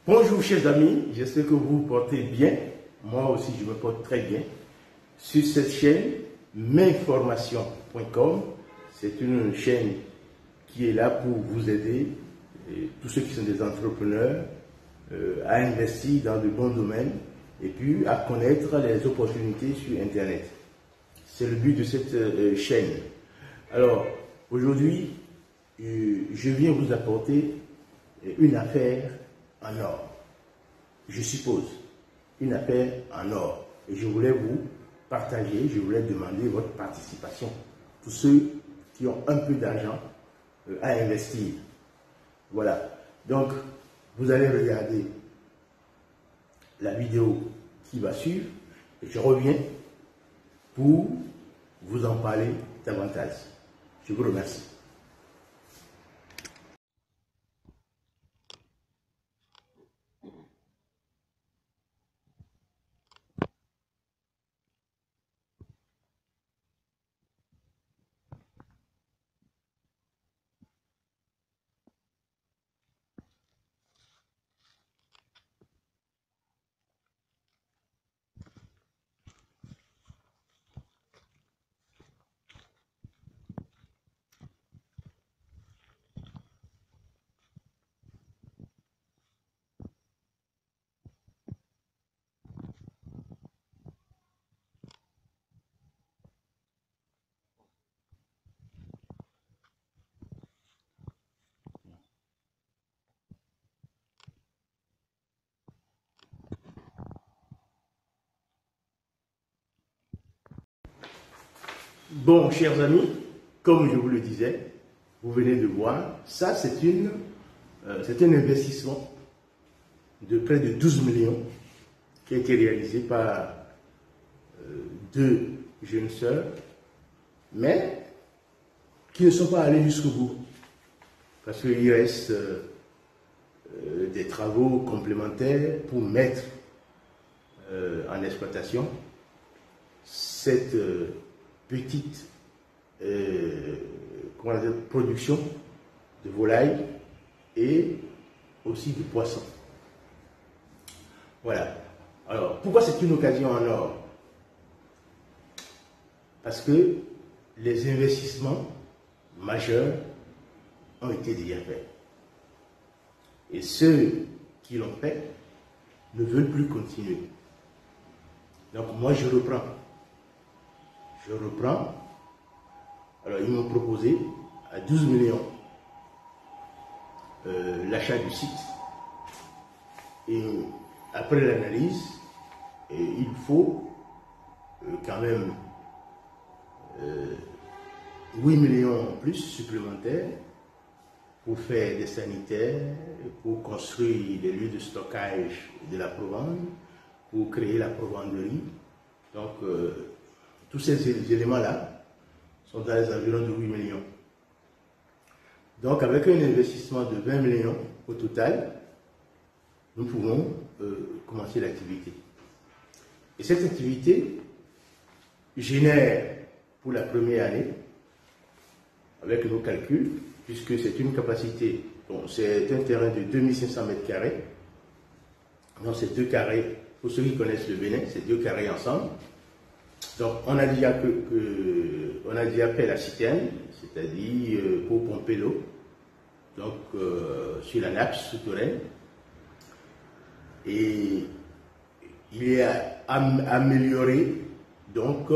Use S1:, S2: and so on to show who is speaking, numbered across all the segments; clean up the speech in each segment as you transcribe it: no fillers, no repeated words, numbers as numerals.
S1: Bonjour chers amis, j'espère que vous vous portez bien. Moi aussi je me porte très bien. Sur cette chaîne, mainformation.com, c'est une chaîne qui est là pour vous aider, tous ceux qui sont des entrepreneurs, à investir dans de bons domaines et puis à connaître les opportunités sur Internet. C'est le but de cette chaîne. Alors, aujourd'hui, je viens vous apporter une affaire en or. Je suppose, une affaire en or. Et je voulais vous partager, je voulais demander votre participation. Tous ceux qui ont un peu d'argent à investir. Voilà. Donc, vous allez regarder la vidéo qui va suivre. Et je reviens pour vous en parler davantage. Je vous remercie. Bon, chers amis, comme je vous le disais, vous venez de voir, ça c'est un investissement de près de 12 millions qui a été réalisé par deux jeunes sœurs, mais qui ne sont pas allés jusqu'au bout, parce qu'il reste des travaux complémentaires pour mettre en exploitation cette petite production de volailles et aussi de poissons. Voilà. Alors, pourquoi c'est une occasion en or? Parce que les investissements majeurs ont été déjà faits. Et ceux qui l'ont fait ne veulent plus continuer. Donc moi je reprends. Alors ils m'ont proposé à 12 millions l'achat du site. Et après l'analyse, il faut quand même 8 millions en plus supplémentaires pour faire des sanitaires, pour construire des lieux de stockage de la provende, pour créer la provanderie. Donc tous ces éléments-là sont dans les environs de 8 millions. Donc avec un investissement de 20 millions au total, nous pouvons commencer l'activité. Et cette activité génère pour la première année, avec nos calculs, puisque c'est une capacité, c'est un terrain de 2500 mètres carrés, donc c'est 2 carrés, pour ceux qui connaissent le Bénin, c'est 2 carrés ensemble. Donc on a déjà fait la citerne, c'est-à-dire pour pomper l'eau, donc sur la nappe souterraine. Et il est amélioré donc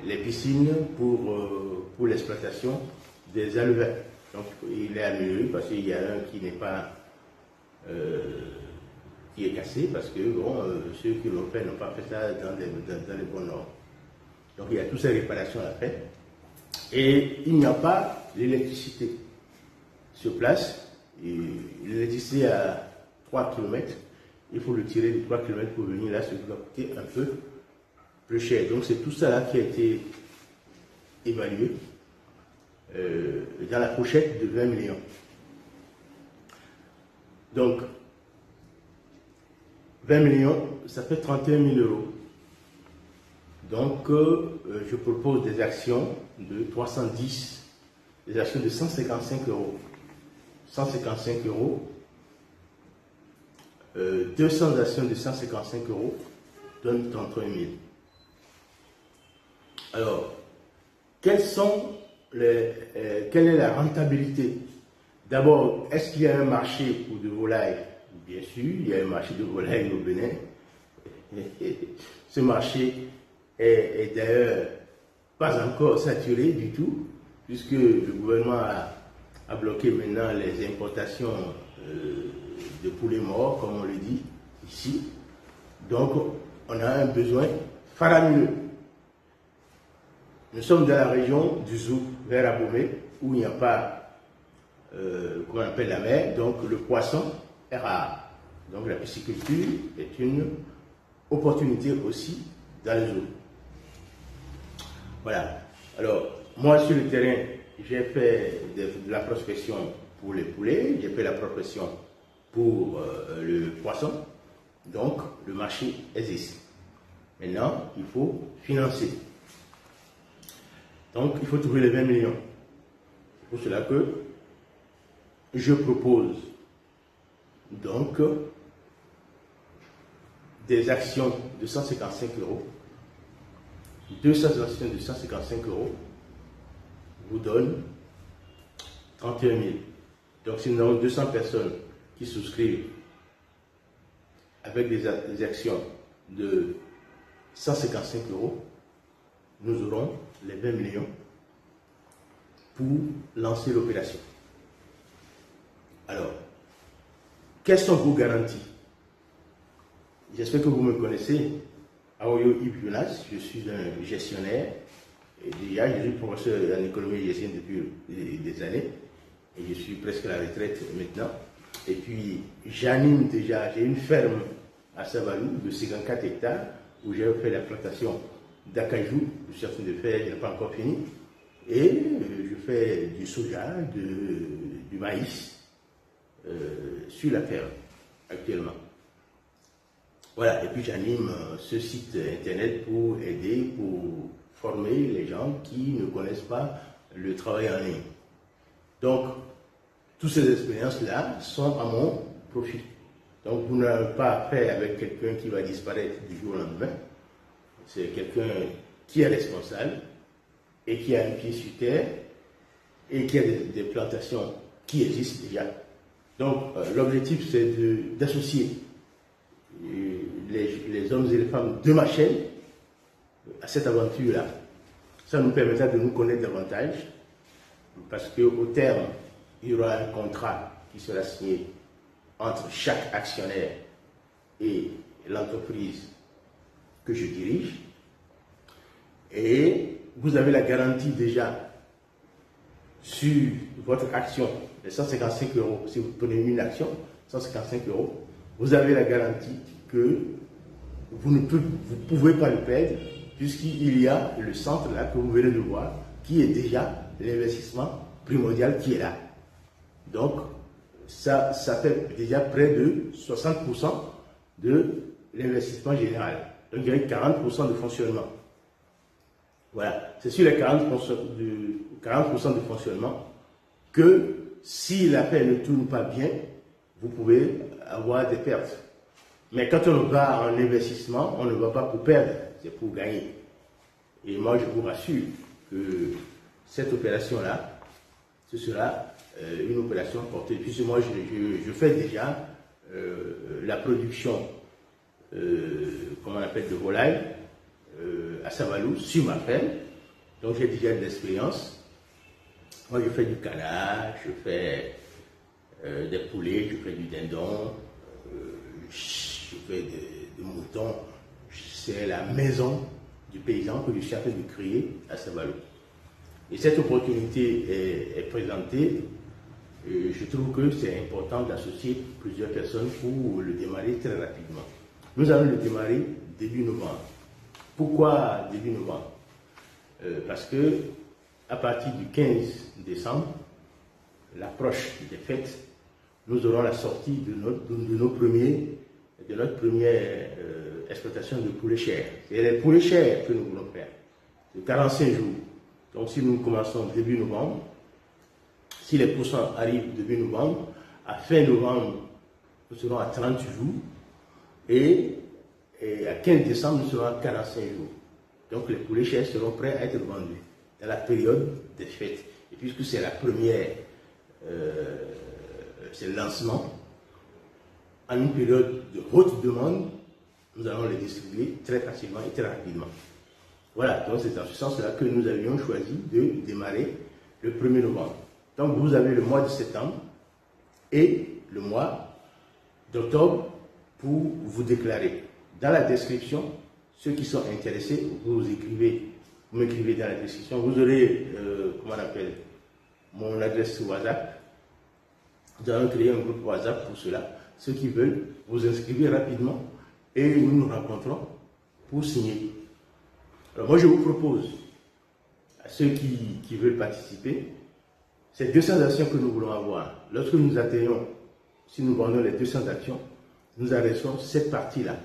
S1: les piscines pour l'exploitation des alevins. Donc il est amélioré parce qu'il y a un qui n'est pas qui est cassé parce que bon, ceux qui l'ont fait n'ont pas fait ça dans les bons ordres. Donc il y a toutes ces réparations à faire. Et il n'y a pas l'électricité sur place. L'électricité à 3 km, il faut le tirer de 3 km pour venir là, ce qui va coûter un peu plus cher. Donc c'est tout ça là qui a été évalué dans la fourchette de 20 millions. Donc 20 millions, ça fait 31 000 euros. Donc, je propose des actions de 310, des actions de 155 euros. 155 euros. 200 actions de 155 euros donnent 33 000. Alors, quelle est la rentabilité? D'abord, est-ce qu'il y a un marché pour de volailles? Bien sûr, il y a un marché de volailles au Bénin. Ce marché est d'ailleurs pas encore saturé du tout, puisque le gouvernement a bloqué maintenant les importations de poulets morts, comme on le dit ici. Donc, on a un besoin faramineux. Nous sommes dans la région du Zouk, vers Abomey, où il n'y a pas, comment on appelle la mer, donc le poisson est rare. Donc la pisciculture est une opportunité aussi dans le zoo. Voilà. Alors, moi sur le terrain, j'ai fait de la prospection pour les poulets, j'ai fait la prospection pour le poisson. Donc, le marché existe. Maintenant, il faut financer. Donc, il faut trouver les 20 millions. C'est pour cela que je propose donc des actions de 155 euros. 200 actions de 155 euros vous donnent 31 000. Donc, si nous avons 200 personnes qui souscrivent avec des actions de 155 euros, nous aurons les 20 millions pour lancer l'opération. Alors, quelles sont vos garanties? J'espère que vous me connaissez. Aoyo Yves Jonas, je suis un gestionnaire. Et déjà, je suis professeur en économie et gestion depuis des années. Et je suis presque à la retraite maintenant. Et puis, j'anime déjà, j'ai une ferme à Savalou de 54 hectares où j'ai fait la plantation d'acajou. Je suis en train de faire, je n'ai pas encore fini. Et je fais du soja, du maïs sur la ferme actuellement. Voilà, et puis j'anime ce site internet pour aider, pour former les gens qui ne connaissent pas le travail en ligne. Donc, toutes ces expériences-là sont à mon profit. Donc, vous n'avez pas affaire avec quelqu'un qui va disparaître du jour au lendemain. C'est quelqu'un qui est responsable et qui a un pied sur terre et qui a des plantations qui existent déjà. Donc, l'objectif, c'est d'associer les hommes et les femmes de ma chaîne à cette aventure-là. Ça nous permettra de nous connaître davantage parce qu'au terme, il y aura un contrat qui sera signé entre chaque actionnaire et l'entreprise que je dirige. Et vous avez la garantie déjà sur votre action, les 155 euros. Si vous prenez une action, 155 euros, vous avez la garantie que vous ne pouvez pas le perdre, puisqu'il y a le centre là que vous venez de voir, qui est déjà l'investissement primordial qui est là. Donc, ça fait déjà près de 60% de l'investissement général. Donc, il y a 40% de fonctionnement. Voilà, c'est sur les 40% de fonctionnement que si l'affaire ne tourne pas bien, vous pouvez avoir des pertes. Mais quand on va en investissement, on ne va pas pour perdre, c'est pour gagner. Et moi, je vous rassure que cette opération-là, ce sera une opération portée. Puisque moi, je fais déjà la production, comment on appelle, de volailles à Savalou, sur ma ferme. Donc, j'ai déjà de l'expérience. Moi, je fais du canard, je fais des poulets, je fais du dindon, je fais des moutons. C'est la maison du paysan que je suis en train de créer à Savalou. Et cette opportunité est présentée. Je trouve que c'est important d'associer plusieurs personnes pour le démarrer très rapidement. Nous allons le démarrer début novembre. Pourquoi début novembre? Parce que à partir du 15 décembre, l'approche des fêtes, nous aurons la sortie de notre première exploitation de poulet chair. C'est les poulets chers que nous voulons faire, de 45 jours. Donc si nous commençons début novembre, Si les pourcents arrivent début novembre, à fin novembre, nous serons à 30 jours et à 15 décembre, nous serons à 45 jours. Donc les poulets chers seront prêts à être vendus dans la période des fêtes. Et puisque c'est la première, c'est le lancement, en une période de haute demande, nous allons les distribuer très facilement et très rapidement. Voilà, donc c'est en ce sens-là que nous avions choisi de démarrer le 1er novembre. Donc vous avez le mois de septembre et le mois d'octobre pour vous déclarer. Dans la description, ceux qui sont intéressés, vous m'écrivez dans la description, vous aurez, comment on appelle, mon adresse WhatsApp. Nous allons créer un groupe WhatsApp pour cela. Ceux qui veulent, vous inscrivez rapidement et nous nous rencontrons pour signer. Alors moi je vous propose, à ceux qui veulent participer, ces 200 actions que nous voulons avoir. Lorsque nous atteignons, si nous vendons les 200 actions, nous arrêtons cette partie-là.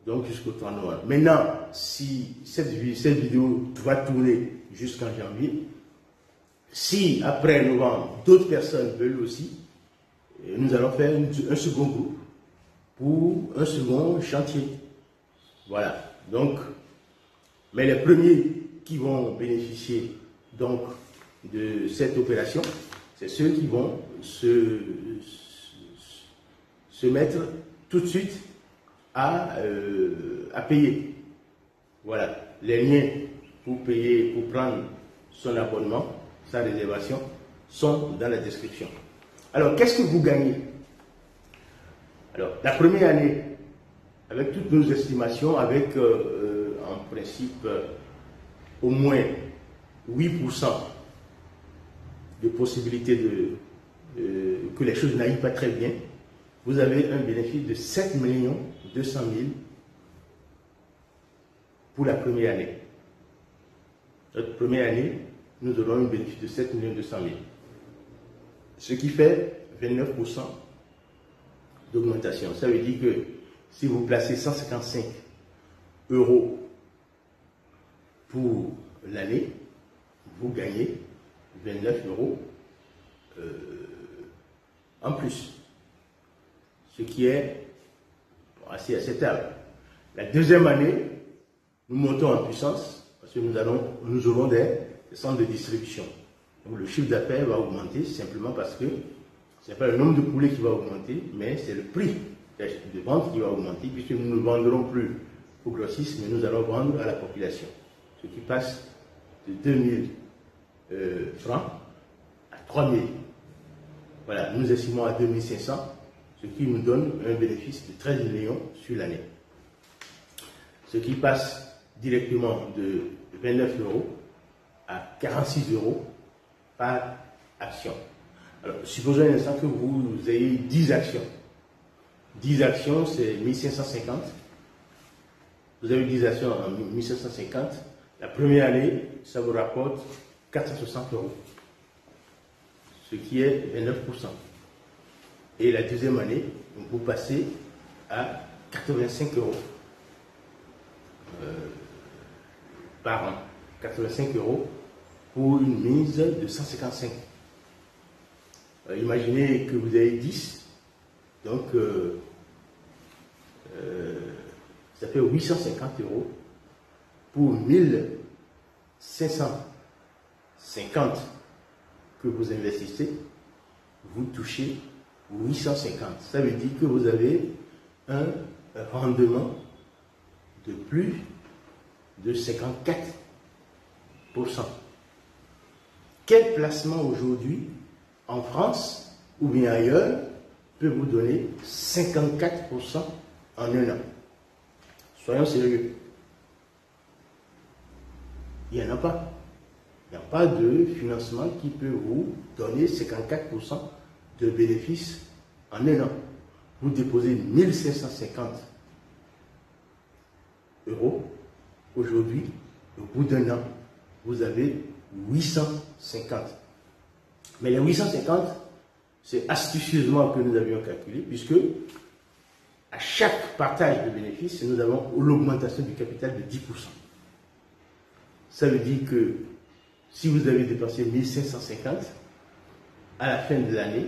S1: Donc jusqu'au 30 novembre. Maintenant, si cette vidéo va tourner jusqu'en janvier, si après novembre, d'autres personnes veulent aussi, nous allons faire un second groupe pour un second chantier. Voilà. Donc, mais les premiers qui vont bénéficier donc de cette opération, c'est ceux qui vont se mettre tout de suite à payer. Voilà. Les liens pour payer, pour prendre son abonnement, sa réservation, sont dans la description. Alors, qu'est-ce que vous gagnez? Alors, la première année, avec toutes nos estimations, avec en principe au moins 8% de possibilité que les choses n'aillent pas très bien, vous avez un bénéfice de 7 200 000 pour la première année. Notre première année, nous aurons un bénéfice de 7 200 000. Ce qui fait 29% d'augmentation. Ça veut dire que si vous placez 155 € pour l'année, vous gagnez 29 € en plus. Ce qui est assez acceptable. La deuxième année, nous montons en puissance parce que nous aurons des centres de distribution. Donc le chiffre d'affaires va augmenter simplement parce que ce n'est pas le nombre de poulets qui va augmenter, mais c'est le prix de vente qui va augmenter, puisque nous ne vendrons plus aux grossistes, mais nous allons vendre à la population. Ce qui passe de 2000 francs à 3000. Voilà, nous estimons à 2500, ce qui nous donne un bénéfice de 13 millions sur l'année. Ce qui passe directement de 29 € à 46 € par action. Alors, supposons un instant que vous ayez 10 actions. 10 actions, c'est 1550. Vous avez 10 actions en 1550. La première année, ça vous rapporte 460 €, ce qui est 29%. Et la deuxième année, vous passez à 85 € par an. 85 € pour une mise de 155. Imaginez que vous avez 10, donc ça fait 850 € pour 1550 que vous investissez, vous touchez 850. Ça veut dire que vous avez un rendement de plus de 54%. Quel placement aujourd'hui en France ou bien ailleurs peut vous donner 54% en un an? Soyons sérieux. Il n'y en a pas. Il n'y a pas de financement qui peut vous donner 54% de bénéfices en un an. Vous déposez 1550 € aujourd'hui, au bout d'un an, vous avez 850. Mais les 850, c'est astucieusement que nous avions calculé, puisque à chaque partage de bénéfices, nous avons l'augmentation du capital de 10%. Ça veut dire que si vous avez dépensé 1550, à la fin de l'année,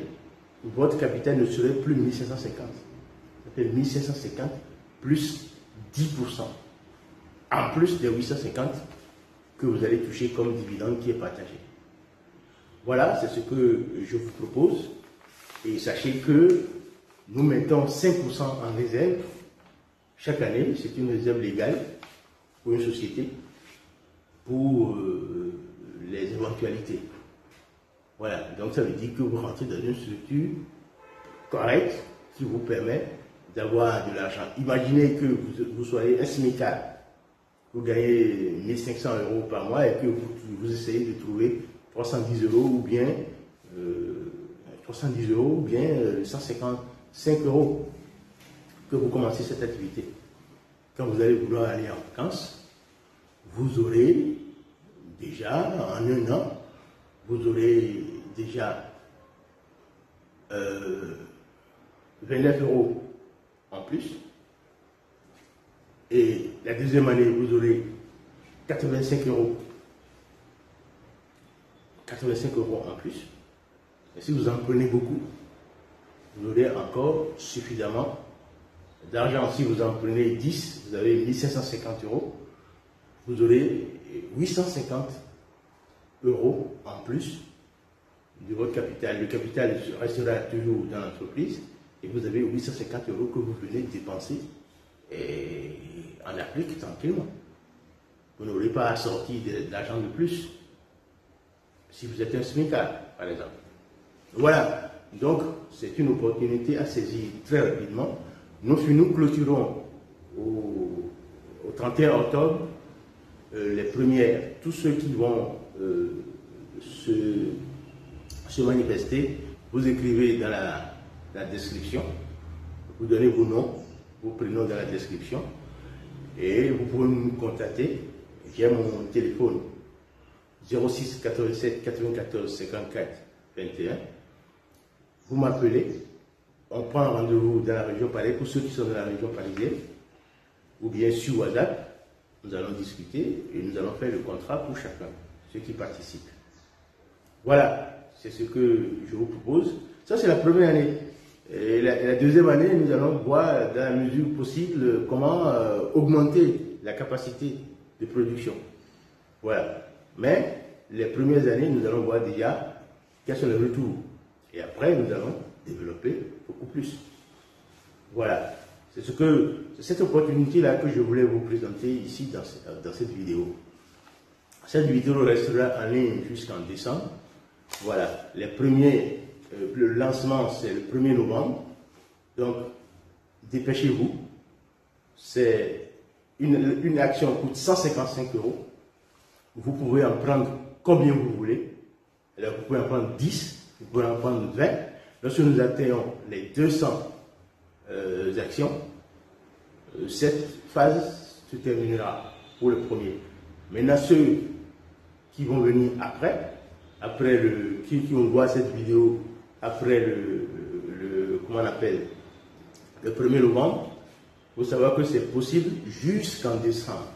S1: votre capital ne serait plus 1550. Ça fait 1550 plus 10%. En plus des 850 que vous allez toucher comme dividende qui est partagé. Voilà, c'est ce que je vous propose. Et sachez que nous mettons 5% en réserve chaque année. C'est une réserve légale pour une société, pour les éventualités. Voilà, donc ça veut dire que vous rentrez dans une structure correcte qui vous permet d'avoir de l'argent. Imaginez que vous soyez un SMICAR, vous gagnez 1500 € par mois et que vous essayez de trouver 310 € ou bien 155 € que vous commencez cette activité. Quand vous allez vouloir aller en vacances, vous aurez déjà, en un an, vous aurez déjà 29 € en plus. Et la deuxième année, vous aurez 85 €. 85 € en plus. Et si vous en prenez beaucoup, vous aurez encore suffisamment d'argent. Si vous en prenez 10, vous avez 1550 €. Vous aurez 850 € en plus de votre capital. Le capital restera toujours dans l'entreprise et vous avez 850 € que vous venez dépenser en Afrique tranquillement. Vous n'aurez pas à sortir de l'argent de plus si vous êtes un SMICAR, par exemple. Voilà, donc c'est une opportunité à saisir très rapidement. Nous clôturons au 31 octobre les premières, tous ceux qui vont se manifester, vous écrivez dans la description, vous donnez vos noms, vos prénoms dans la description et vous pouvez nous contacter. J'ai mon téléphone 06 87 94 54 21. Vous m'appelez, on prend un rendez-vous dans la région parisienne pour ceux qui sont dans la région parisienne ou bien sur WhatsApp. Nous allons discuter et nous allons faire le contrat pour chacun, ceux qui participent. Voilà, c'est ce que je vous propose. Ça, c'est la première année. Et la deuxième année, nous allons voir dans la mesure possible comment augmenter la capacité de production. Voilà. Mais les premières années, nous allons voir déjà quels sont les retours. Et après, nous allons développer beaucoup plus. Voilà. C'est cette opportunité-là que je voulais vous présenter ici dans cette vidéo. Cette vidéo restera en ligne jusqu'en décembre. Voilà. Le lancement, c'est le 1er novembre. Donc, dépêchez-vous. C'est une action coûte 155 €. Vous pouvez en prendre combien vous voulez. Alors, vous pouvez en prendre 10, vous pouvez en prendre 20. Lorsque nous atteignons les 200 actions, cette phase se terminera pour le premier. Maintenant, ceux qui vont venir qui vont voir cette vidéo après comment on appelle, le 1er novembre, il faut savoir que c'est possible jusqu'en décembre.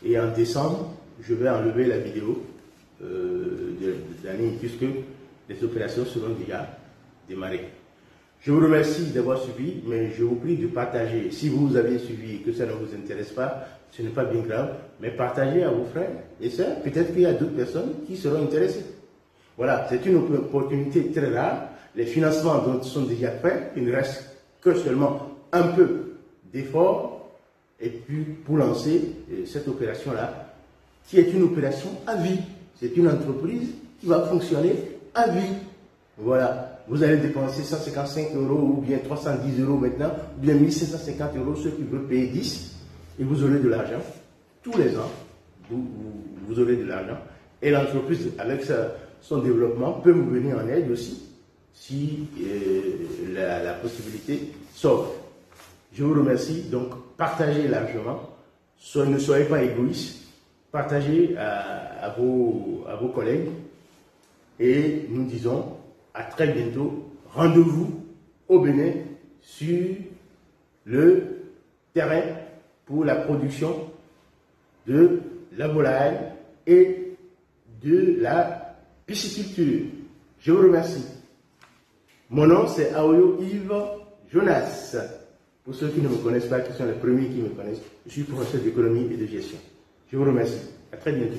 S1: Et en décembre, je vais enlever la vidéo de l'année puisque les opérations seront déjà démarrées. Je vous remercie d'avoir suivi, mais je vous prie de partager. Si vous avez suivi et que ça ne vous intéresse pas, ce n'est pas bien grave, mais partagez à vos frères et sœurs. Peut-être qu'il y a d'autres personnes qui seront intéressées. Voilà, c'est une opportunité très rare. Les financements sont déjà faits. Il ne reste que seulement un peu d'effort et puis pour lancer cette opération-là, qui est une opération à vie. C'est une entreprise qui va fonctionner à vie. Voilà. Vous allez dépenser 155 € ou bien 310 € maintenant, ou bien 1550 €, ceux qui veulent payer 10, et vous aurez de l'argent. Tous les ans, vous aurez de l'argent. Et l'entreprise, avec son développement, peut vous venir en aide aussi, si la possibilité s'offre. Je vous remercie. Donc, partagez largement. Ne soyez pas égoïste. Partagez à vos collègues. Et nous disons à très bientôt. Rendez-vous au Bénin sur le terrain pour la production de la volaille et de la pisciculture. Je vous remercie. Mon nom, c'est Aoyo Yves Jonas. Pour ceux qui ne me connaissent pas, qui sont les premiers qui me connaissent, je suis professeur d'économie et de gestion. Je vous remercie. À très bientôt.